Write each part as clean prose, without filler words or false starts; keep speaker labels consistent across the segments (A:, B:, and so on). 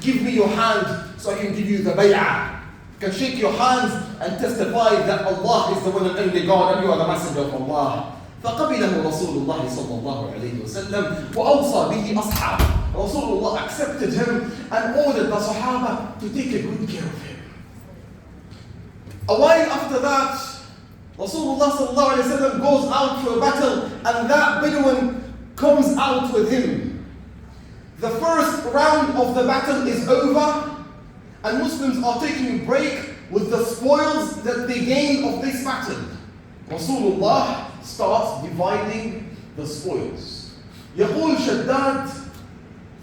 A: give me your hand so I can give you the bay'ah. Can shake your hands and testify that Allah is the one and only God and you are the messenger of Allah. فقبله رسول الله صلى الله عليه وسلم وأوصى به أصحابه. Rasulullah accepted him and ordered the Sahaba to take a good care of him. A while after that, Rasulullah صلى الله عليه وسلم goes out for a battle and that Bedouin comes out with him. The first round of the battle is over and Muslims are taking a break with the spoils that they gain of this battle. Rasulullah starts dividing the spoils. يقول شداد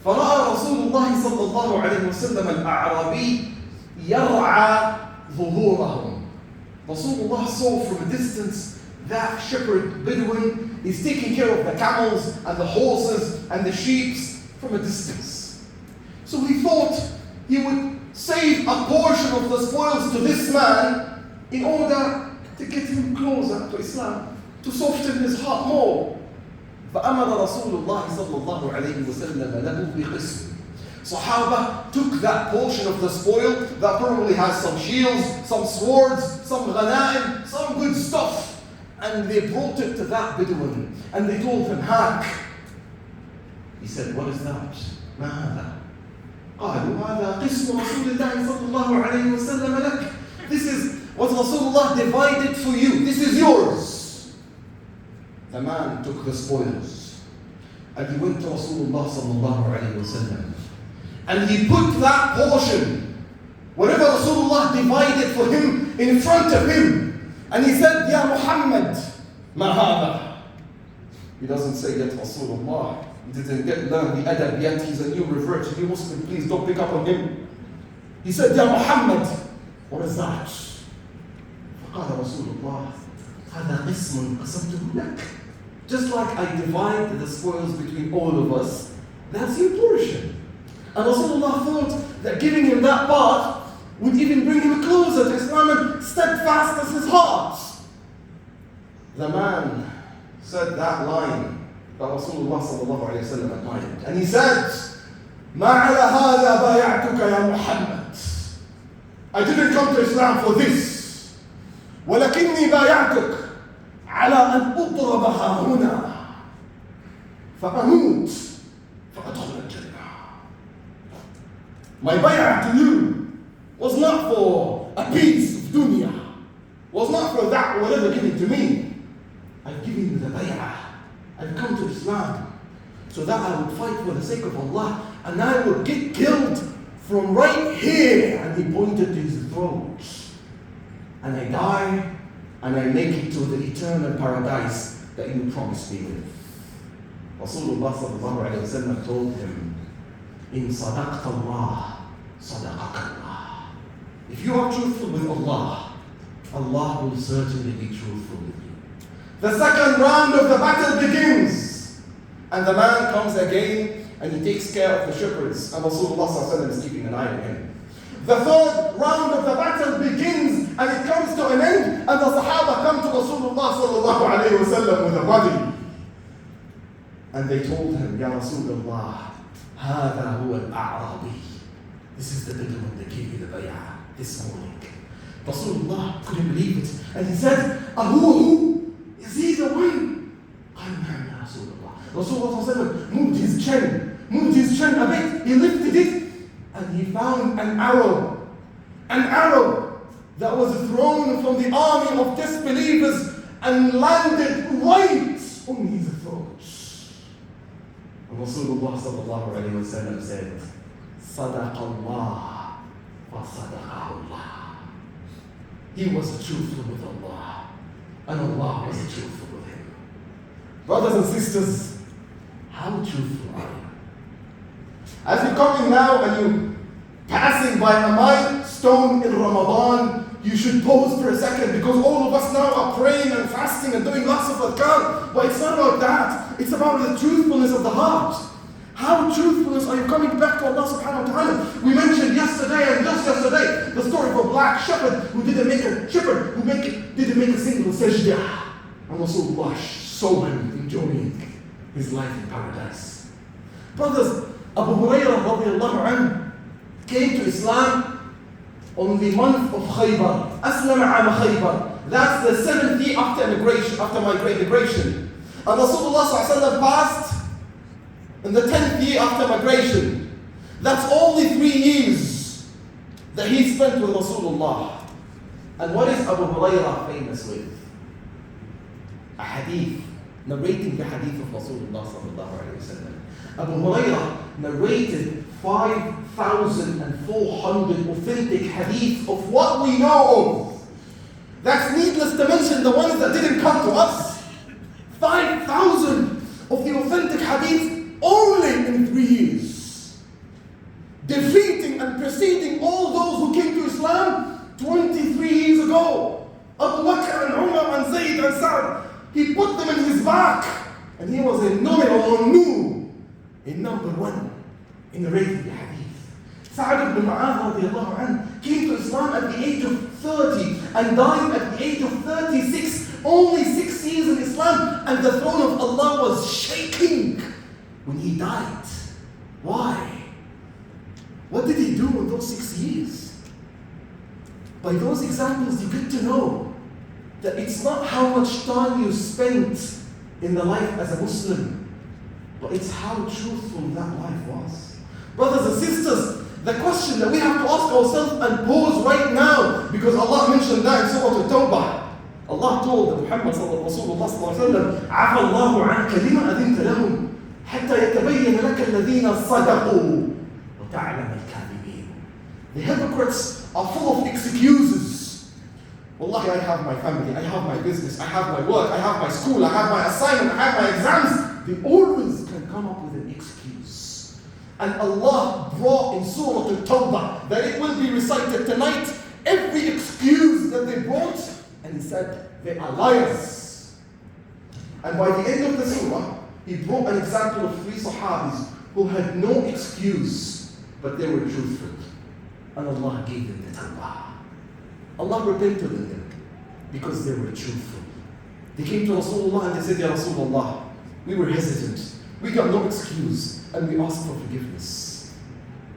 A: فرأى رسول الله صلى الله عليه وسلم الأعرابي يرعى ظهورهم. Rasulullah saw from a distance that shepherd Bedouin is taking care of the camels and the horses and the sheep from a distance. So he thought he would save a portion of the spoils to this man in order to get him closer to Islam, to soften his heart more. فأمر رسول الله صلى الله عليه وسلم له بقسم. Sahaba took that portion of the spoil that probably has some shields, some swords, some ghanaim, some good stuff, and they brought it to that Bedouin and they told him, Hak. He said, what is that? ما هذا؟ قالوا هذا قسم رسول الله صلى الله عليه وسلم لك. This is what Rasulullah divided for you. This is yours. The man took the spoils and he went to Rasulullah صلى الله عليه وسلم and he put that portion, whatever Rasulullah divided for him, in front of him. And he said, Ya Muhammad, ma hada. He doesn't say yet Rasulullah. He didn't learn the adab yet. He's a new revert. You Muslim, please don't pick up on him. He said, Ya Muhammad, what is that? فقال رسول الله هذا قسم قسمته لك. Just like I divide the spoils between all of us, that's your portion. And Rasulullah thought that giving him that part would even bring him closer to Islam and steadfast as his heart. The man said that line that Rasulullah sallallahu alayhi wa sallam admired. And he said, مَا عَلَى هَذَا بَايَعْتُكَ يَا مُحَمَّدْ. I didn't come to Islam for this. وَلَكِنِّي بَايَعْتُكَ على أن أضربها هنا فأموت فأدخل الجنة. My bay'ah to you was not for a piece of dunya, was not for that whatever given to me. I've given you the bay'ah. I've come to Islam so that I would fight for the sake of Allah and I would get killed from right here. And he pointed to his throat. And I die and I make it to the eternal paradise that you promised me with. Rasulullah sallallahu alayhi wa sallam told him, in sadaqta Allah, sadaqaka Allah. If you are truthful with Allah, Allah will certainly be truthful with you. The second round of the battle begins. And the man comes again and he takes care of the shepherds. And Rasulullah sallallahu alayhi wa sallam is keeping an eye on him. The third round of the battle begins and it comes to an end. And the Sahaba come to Rasulullah sallallahu alayhi wa sallam with a body. And they told him, Ya Rasulullah, هذا هو الأعرابي. This is the Bedouin that gave you the bay'ah this morning. Rasulullah couldn't believe it. And he said, Ahuhu, is he the one? قال نعم يا رسول الله. Rasulullah moved his chin a bit. He lifted it and he found an arrow that was thrown from the army of disbelievers and landed right on his throat. Rasulullah sallallahu alayhi wa sallam said, Sadaqa Allah wa sadaqahu Allah. He was truthful with Allah, and Allah was truthful with him. Brothers and sisters, how truthful are you? As you come in now and you passing by a milestone in Ramadan, you should pause for a second because all of us now are praying and fasting and doing lots of adhkar. But it's not about that. It's about the truthfulness of the heart. How truthfulness are you coming back to Allah subhanahu wa ta'ala? We mentioned yesterday and just yesterday the story of a black shepherd who didn't make a single sajdah. And Rasulullah saw him enjoying his life in paradise. Brothers, Abu Hurairah radiallahu anhu came to Islam on the month of Khaybar. Aslam Am Khaybar. That's the 7th year after migration. And Rasulullah ﷺ passed in the 10th year after migration. That's only 3 years that he spent with Rasulullah. And what is Abu Hurairah famous with? A hadith, narrating the hadith of Rasulullah sallallahu alayhi wa sallam. Abu Hurairah narrated 5,400 authentic hadith of what we know of. That's needless to mention the ones that didn't come to us. 5,000 of the authentic hadith only in 3 years. Defeating and preceding all those who came to Islam 23 years ago. Abu Bakr and Umar and Zayd and Sa'd, he put them in his back. And he was in number 1 in narrating the hadith. Sa'd ibn Mu'adh radiallahu anhu came to Islam at the age of 30 and died at the age of 36. Only 6 years in Islam, and the throne of Allah was shaking when he died. Why? What did he do in those 6 years? By those examples, you get to know that it's not how much time you spent in the life as a Muslim, but it's how truthful that life was. Brothers and sisters, the question that we have to ask ourselves and pause right now, because Allah mentioned that in Surah At-Tawbah. Allah told Muhammad Rasulullah sallallahu alayhi wa sallam, عَفَى اللَّهُ عَنْكَ لِمَا أَذِنْتَ لَهُمْ حَتَّى يَتَبَيَّنَ لَكَ الَّذِينَ صَدَقُوا وَتَعْلَمَ الْكَاذِبِينَ. The hypocrites are full of excuses. Wallahi, I have my family, I have my business, I have my work, I have my school, I have my assignment, I have my exams. They always can come up with an excuse. And Allah brought in Surah At-Tawbah that it will be recited tonight, every excuse that they brought, and He said, they are liars. And by the end of the surah, He brought an example of 3 Sahabis who had no excuse, but they were truthful. And Allah gave them the tawbah. Allah repented in them because they were truthful. They came to Rasulullah and they said, Ya Rasulullah, we were hesitant. We got no excuse and we asked for forgiveness.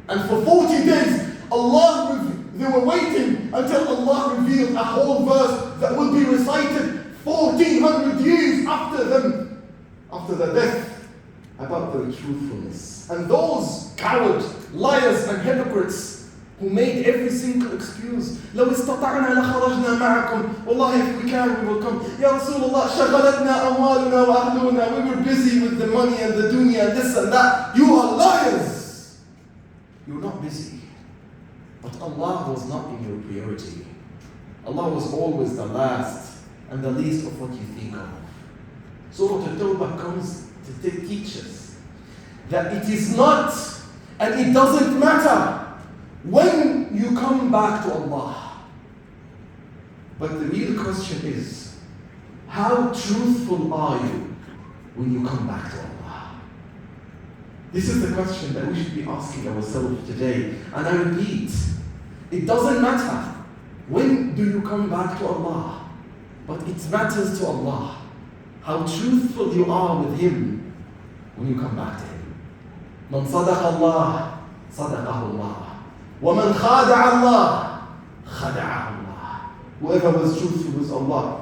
A: And for 40 days, they were waiting until Allah revealed a whole verse that will be recited 1400 years after their death, about their truthfulness. And those coward liars and hypocrites who made every single excuse. لو استطعنا لخرجنا معكم. Wallahi, if we can, we will come. Ya Rasulullah, شغلتنا أموالنا وأهلنا. We were busy with the money and the dunya and this and that. You are liars. You're not busy. But Allah was not in your priority. Allah was always the last and the least of what you think of. Surah At-Tawbah comes to teach us that it is not and it doesn't matter when you come back to Allah. But the real question is, how truthful are you when you come back to Allah? This is the question that we should be asking ourselves today. And I repeat, it doesn't matter when do you come back to Allah, but it matters to Allah how truthful you are with Him when you come back to Him. Man sadaqa Allah, sadaqahu Allah. وَمَنْ خَادَعَ اللَّهِ خَدَعَهُ اللَّهِ. Whoever was truthful with Allah,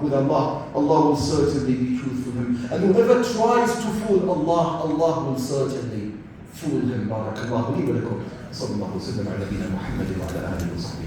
A: Allah will certainly be truthful with him. And whoever tries to fool Allah, Allah will certainly fool him. بارك الله لي ولكم. صلى الله وسلم على نبينا محمد وعلى آله وصحبه.